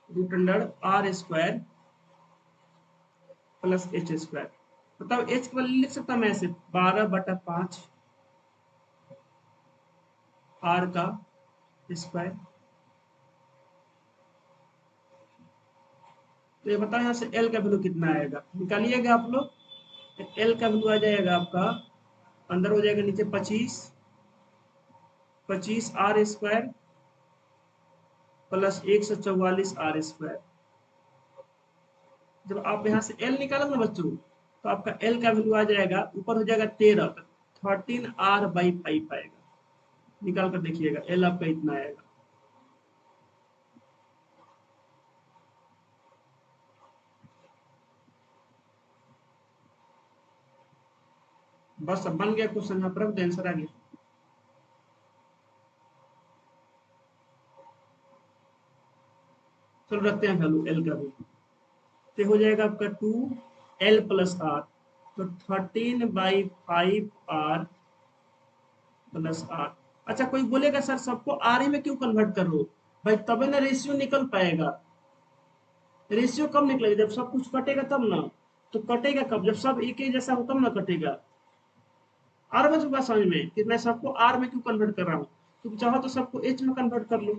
√r² plus H square. बताओ एच की वैल्यू लिख सकता हूं मैं ऐसे 12/5 आर का स्क्वायर। तो ये बताओ यहाँ से एल का वैल्यू कितना आएगा, निकालिएगा आप लोग। एल का वैल्यू आ जाएगा आपका, अंदर हो जाएगा नीचे 25 आर² प्लस 144 आर²। जब आप यहाँ से एल निकालोगे ना बच्चों, तो आपका एल का वैल्यू आ जाएगा, ऊपर हो जाएगा 13, 13r/5 आएगा। निकाल कर देखिएगा, एल आपका इतना आएगा। बस अब बन गया क्वेश्चन, यहाँ पर रख दो, आंसर आ गया। चलो रखते हैं वैल्यू एल का भी, तो हो जाएगा आपका 2l प्लस आर, तो 13/5 आर प्लस आर। अच्छा, कोई बोलेगा सर सबको आर में क्यों कन्वर्ट कर रहे हो? भाई तबे ना रेशियो निकल पाएगा। रेशियो कब निकलेगा? जब सब कुछ कटेगा तब ना। तो कटेगा कब? जब सब एक ही जैसा होता ना कटेगा। आर बच बात समझ में कि मैं सबको आर में क्यों कन्वर्ट कर रहा हूँ? तुम चाहो तो सबको एच में कन्वर्ट कर लो,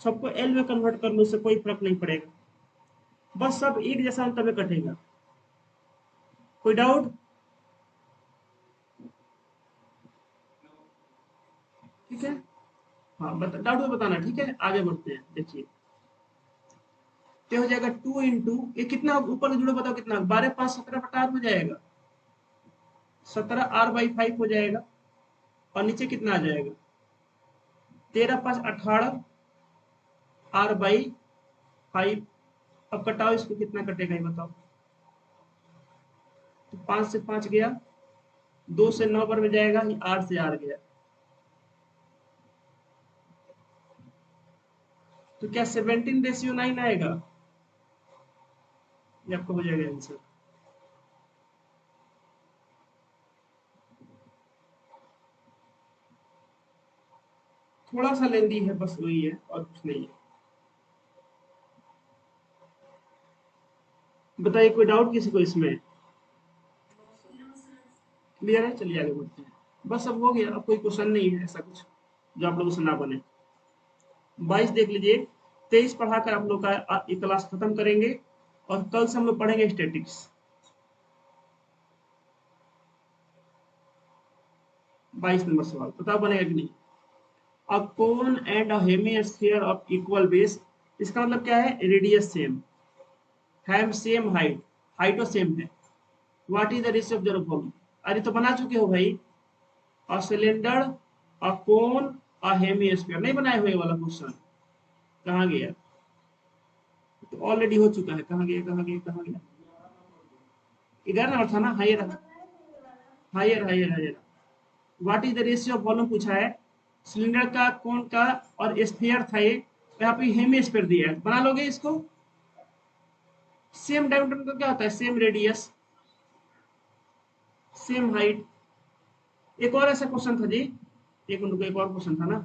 सबको एल में कन्वर्ट कर लो, उससे कोई फर्क नहीं पड़ेगा, बस सब एक जैसा अंत में कटेगा। कोई डाउट? ठीक है, हाँ बता, डाउट तो बताना। ठीक है, आगे बढ़ते हैं। देखिए तो हो जाएगा 2 इंटू ये कितना ऊपर जुड़ो, बताओ कितना? 12×5 = 17 हो जाएगा, 17r/5 हो जाएगा। और नीचे कितना आ जाएगा? 13×5 = 18r/5। अब कटाओ इसको, कितना कटेगा ये बताओ? तो 5 से 5 गया, 2 से 9 पर में जाएगा, 8 से 8 गया। तो क्या 17:9 आएगा? ये आपका हो जाएगा आंसर। थोड़ा सा लेंदी है, बस वही है और कुछ नहीं है। बताइए, कोई डाउट किसी को इसमें? क्लियर है? चलिए आगे बढ़ते हैं। बस अब हो गया, अब कोई क्वेश्चन नहीं है ऐसा कुछ जो आप लोगों से ना बने। 22 देख लीजिए। 23 पढ़ाकर आप लोग का ये क्लास खत्म करेंगे, और कल से हम लोग पढ़ेंगे स्टैटिक्स। 22 नंबर सवाल बताओ, बनेगा कि नहीं? A cone and a hemisphere of equal base, इसका मतलब क्या है? Radius same, have same height, height और सेम है। What is the ratio of the following? अरे तो बना चुके हो भाई। A cylinder, a cone, a hemisphere, नहीं बनाए हुए वाला क्वेश्चन? कहाँ गया? तो ऑलरेडी हो चुका है। कहाँ गया, कहाँ गया, कहाँ गया? 11 नंबर था ना? Higher higher higher higher. What is the ratio of volume पूछा है, सिलेंडर का, कोन का और स्फीयर था ये। यहाँ पे हेमिस्फीयर दिया है, बना लोगे इसको। सेम डायमीटर का क्या होता है? Same radius, same height. एक और ऐसा क्वेश्चन था जी, एक मिनट का, एक और क्वेश्चन था ना,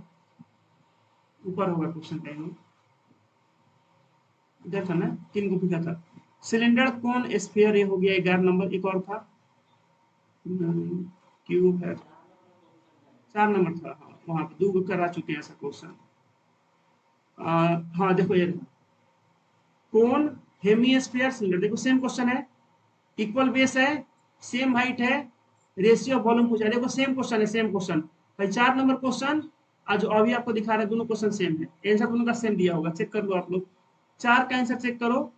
ऊपर होगा क्वेश्चन कहीं, इधर था ना, 3 कॉपी का था। सिलेंडर, कौन, स्फीयर, ये हो गया 11 नंबर। एक और था, क्यूब है, 4 नंबर था। हाँ, वहां पे 2 करा चुके हैं ऐसा क्वेश्चन। हाँ देखो ये कौन, हेमिस्फीयर, सिलेंडर, देखो सेम क्वेश्चन है, इक्वल बेस है, सेम हाइट है, रेशियो ऑफ वॉल्यूम पूछा है। देखो सेम क्वेश्चन है, सेम क्वेश्चन भाई। 4 नंबर क्वेश्चन आज जो अभी आपको दिखा रहे हैं, दोनों क्वेश्चन सेम है, आंसर दोनों का सेम दिया होगा। चेक कर लो आप लोग, 4 का आंसर चेक करो,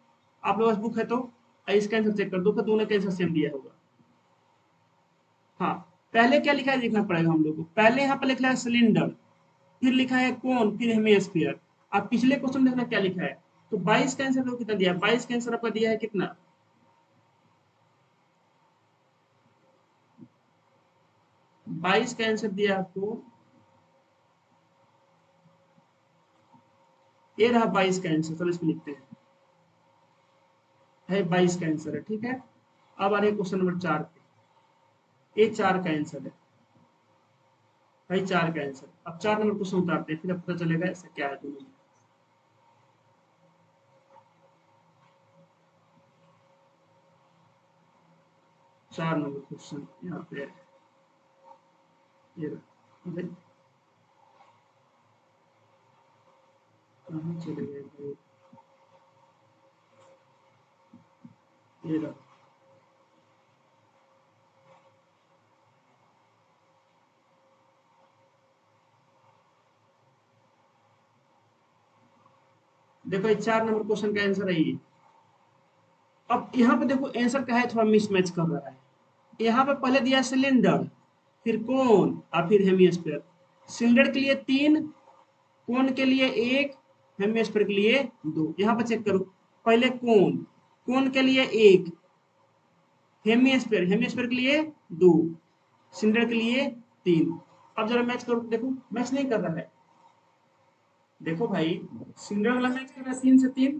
आप लोग पास बुक है तो, इसका आंसर चेक कर दो, तो दोनों का आंसर सेम दिया होगा। हाँ, पहले क्या लिखा है देखना पड़ेगा हम लोग को। पहले यहाँ पर लिखा है सिलेंडर, फिर लिखा है कोन, फिर हेमिस्फीयर। अब पिछले क्वेश्चन देखना क्या लिखा है। तो 22 का आंसर कितना दिया है? 22 का आंसर आपका दिया है कितना? 22 का आंसर दिया आपको, ये रहा 22 का आंसर। चलो इसको लिखते हैं, है 22 का आंसर है। ठीक है, अब आ रहे क्वेश्चन नंबर 4 पे। ये 4 का आंसर है भाई, 4 का आंसर। अब 4 नंबर क्वेश्चन उतारते हैं, फिर अब पता चलेगा ऐसा क्या है दोनों में। 4 नंबर क्वेश्चन यहाँ पे है, ये रहा। भाई कहाँ चले गए भाई? ये रहा। देखो ये 4 नंबर क्वेश्चन का आंसर है ये। अब यहाँ पे देखो आंसर का है, थोड़ा मिसमैच कर रहा है। यहाँ पे पहले दिया सिलेंडर, फिर कोन और फिर हेमिस्फीयर। सिलेंडर के लिए 3, कोन के लिए 1, हेमिस्फीयर के लिए 2। यहाँ पे चेक करो, पहले कोन, कोन के लिए 1, हेमिस्फीयर, हेमिस्फीयर के लिए 2, सिलेंडर के लिए 3। अब जरा मैच करो, देखो मैच नहीं कर रहा है। देखो भाई, सिलेंडर वाला मैच कर रहा है 3 से 3,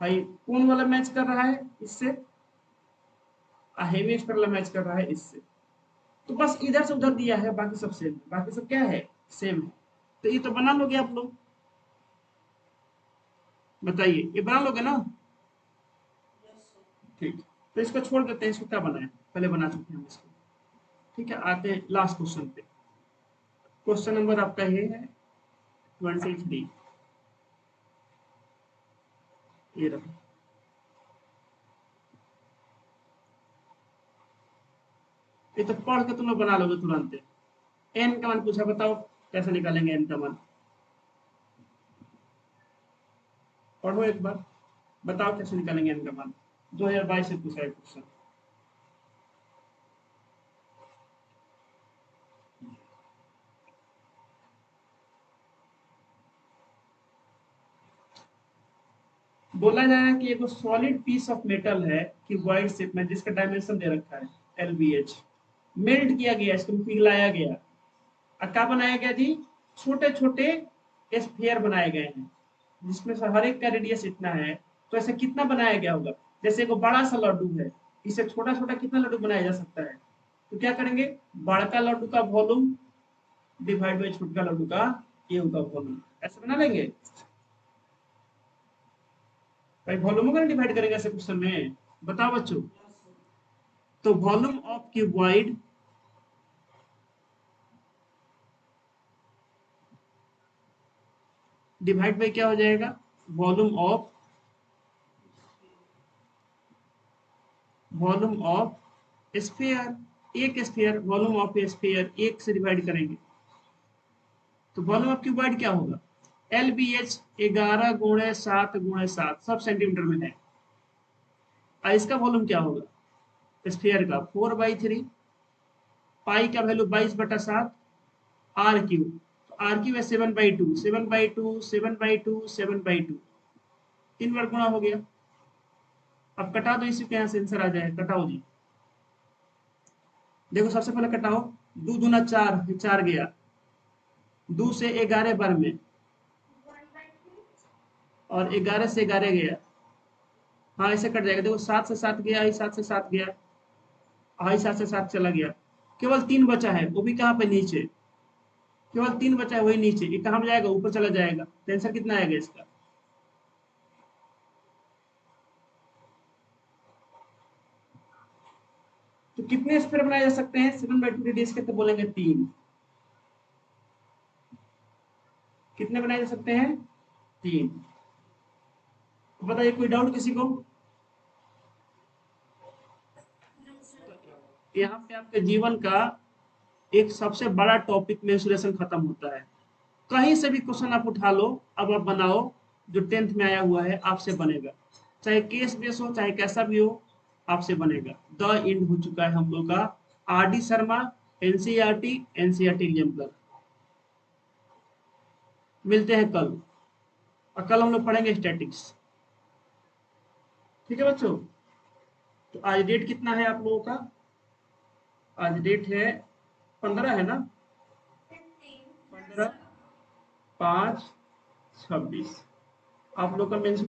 भाई कोन वाला मैच कर रहा है इससे, हेमिस्फीयर वाला मैच कर रहा है इससे। तो बस इधर से उधर दिया है, बाकी सब सेम है, बाकी सब क्या है? सेम है। तो ये तो बना लोगे आप लोग, बताइए ये बना लोगे ना? ठीक। तो इसको छोड़ देते हैं, इसको क्या बनाए, पहले बना चुके हैं हम इसको। ठीक है, आते हैं लास्ट क्वेश्चन पे। क्वेश्चन नंबर आपका ये है 23, ये रहा। ये तो पढ़ के तुम लोग बना लोगे तुरंत। एन का मान पूछा, बताओ कैसे निकालेंगे एन का मान, पढ़ो एक बार, बताओ कैसे निकालेंगे एन का मान। 2022 से पूछा है क्वेश्चन। बोला जा रहा है कि एक सॉलिड पीस ऑफ मेटल है कि वाइड शेप में, जिसका डायमेंशन दे रखा है LBH, मेल्ट किया गया, इसको पिघलाया गया और क्या बनाया गया जी, छोटे छोटे स्फीयर बनाए गए हैं, जिसमें से हर एक का रेडियस इतना है। तो ऐसे कितना बनाया गया होगा, जैसे एक बड़ा सा लड्डू है, इसे छोटा छोटा कितना लड्डू बनाया जा सकता है। तो क्या करेंगे, बड़का लड्डू का वॉल्यूम डिवाइड बाई छोटा लड्डू का ये होगा वॉल्यूम, ऐसे बना लेंगे भाई। वॉल्यूम का डिवाइड करेंगे ऐसे क्वेश्चन में, बताओ बच्चों। तो volume of cuboid divide by क्या हो जाएगा, वॉल्यूम ऑफ स्फीयर। एक स्फीयर, वॉल्यूम ऑफ स्फीयर एक से डिवाइड करेंगे तो वॉल्यूम ऑफ क्यूबॉइड क्या होगा, LBH 11 गुणे 7 गुणे 7 सब सेंटीमीटर में है। और इसका वॉल्यूम क्या होगा स्फीयर का, 4/3, पाई का वैल्यू 22/7, R³ तो R³ है 7/2, 7/2, 7/2, 7/2, 3 बार गुणा हो गया। अब कटा दो, इसी के यहाँ से आंसर आ जाएगा, कटाओ जी। देखो सबसे पहले कटाओ, 2 दूना 4, 4 गया, 2 से 11 बार में, और 11 से 11 गया, हाँ ऐसे कट जाएगा। देखो 7 से 7 गया, आई 7 से 7 गया, आई 7 से 7 चला गया, केवल 3 बचा है, वो भी कहाँ पे, नीचे। केवल 3 बचा है, वही नीचे, ये कहाँ जाएगा, ऊपर चला जाएगा। तो आंसर कितना आएगा इसका, तो कितने स्क्वायर बनाए जा सकते हैं, 7/2 रेडियस के, तो बोलेंगे 3। कितने बनाए जा सकते हैं, 3। तो बताइए कोई डाउट किसी को। यहाँ पे आपके जीवन का एक सबसे बड़ा टॉपिक मेंसुरेशन खत्म होता है। कहीं से भी क्वेश्चन आप उठा लो, अब आप बनाओ, जो 10th में आया हुआ है आपसे बनेगा, चाहे केस बेस हो चाहे कैसा भी हो, आपसे बनेगा। द एंड हो चुका है हम लोग का। RD Sharma, NCERT exemplar. मिलते हैं कल, और कल हम लोग पढ़ेंगे स्टैटिक्स। ठीक है बच्चों, तो आज डेट कितना है आप लोगों का, आज डेट है 15 है ना, 15/5/26। आप लोग का मेंस